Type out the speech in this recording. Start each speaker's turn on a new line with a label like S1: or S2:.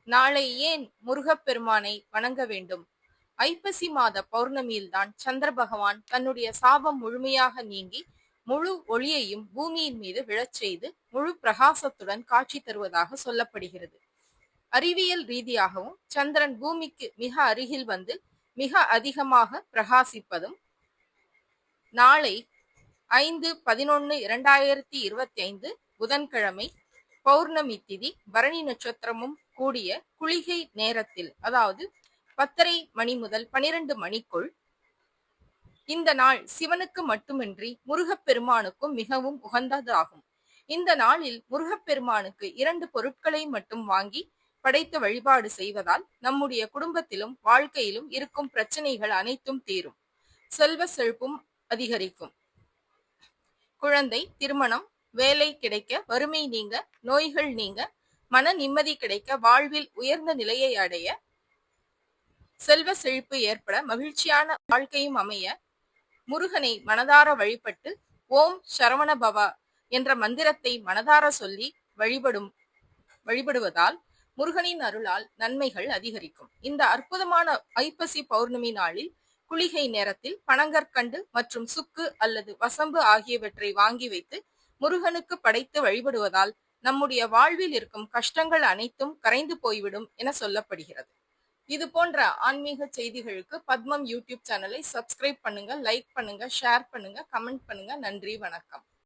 S1: நாளை ஏன் முருகப்பெருமானை வணங்க வேண்டும்? ஐப்பசி மாத பௌர்ணமியில்தான் சந்திர பகவான் தன்னுடைய சாபம் முழுமையாக நீங்கி முழு ஒளியையும் பூமியின் மீது விழச் செய்து முழு பிரகாசத்துடன் காட்சி தருவதாக சொல்லப்படுகிறது. அறிவியல் ரீதியாகவும் சந்திரன் பூமிக்கு மிக அருகில் வந்து மிக அதிகமாக பிரகாசிப்பதும் நாளை 5/11/2025 புதன்கிழமை பௌர்ணமி திதி பரணி நட்சத்திரமும் கூடிய குளிகை நேரத்தில், அதாவது 10:30 மணி முதல் 12 மணிக்குள் இந்த நாள் சிவனுக்கு மட்டுமின்றி முருகப்பெருமானுக்கும் மிகவும் உகந்ததாகும். இந்த நாளில் முருகப்பெருமானுக்கு 2 பொருட்களை மட்டும் வாங்கி படைத்து வழிபாடு செய்வதால் நம்முடைய குடும்பத்திலும் வாழ்க்கையிலும் இருக்கும் பிரச்சனைகள் அனைத்தும் தீரும். செல்வ செழிப்பும் அதிகரிக்கும். குழந்தை, திருமணம், வேலை கிடைக்க, வறுமை நீங்க, நோய்கள் நீங்க, மன நிம்மதி கிடைக்க, வாழ்வில் உயர்ந்த நிலையை அடைய, செல்வ செழிப்பு ஏற்பட, மகிழ்ச்சியான வாழ்க்கையும் அமைய முருகனை மனதார வழிபட்டு ஓம் சரவண பவா என்ற மந்திரத்தை மனதார சொல்லி வழிபடுவதால் முருகனின் அருளால் நன்மைகள் அதிகரிக்கும். இந்த அற்புதமான ஐப்பசி பௌர்ணமி நாளில் குளிகை நேரத்தில் பனங்கற்கண்டு மற்றும் சுக்கு அல்லது வசம்பு ஆகியவற்றை வாங்கி வைத்து முருகனுக்கு படைத்து வழிபடுவதால் நம்முடைய வாழ்வில் இருக்கும் கஷ்டங்கள் அனைத்தும் கரைந்து போய்விடும் என சொல்லப்படுகிறது. இது போன்ற ஆன்மீக செய்திகளுக்கு பத்மம் யூடியூப் சேனலை சப்ஸ்கிரைப் பண்ணுங்க, லைக் பண்ணுங்க, ஷேர் பண்ணுங்க, கமெண்ட் பண்ணுங்க. நன்றி, வணக்கம்.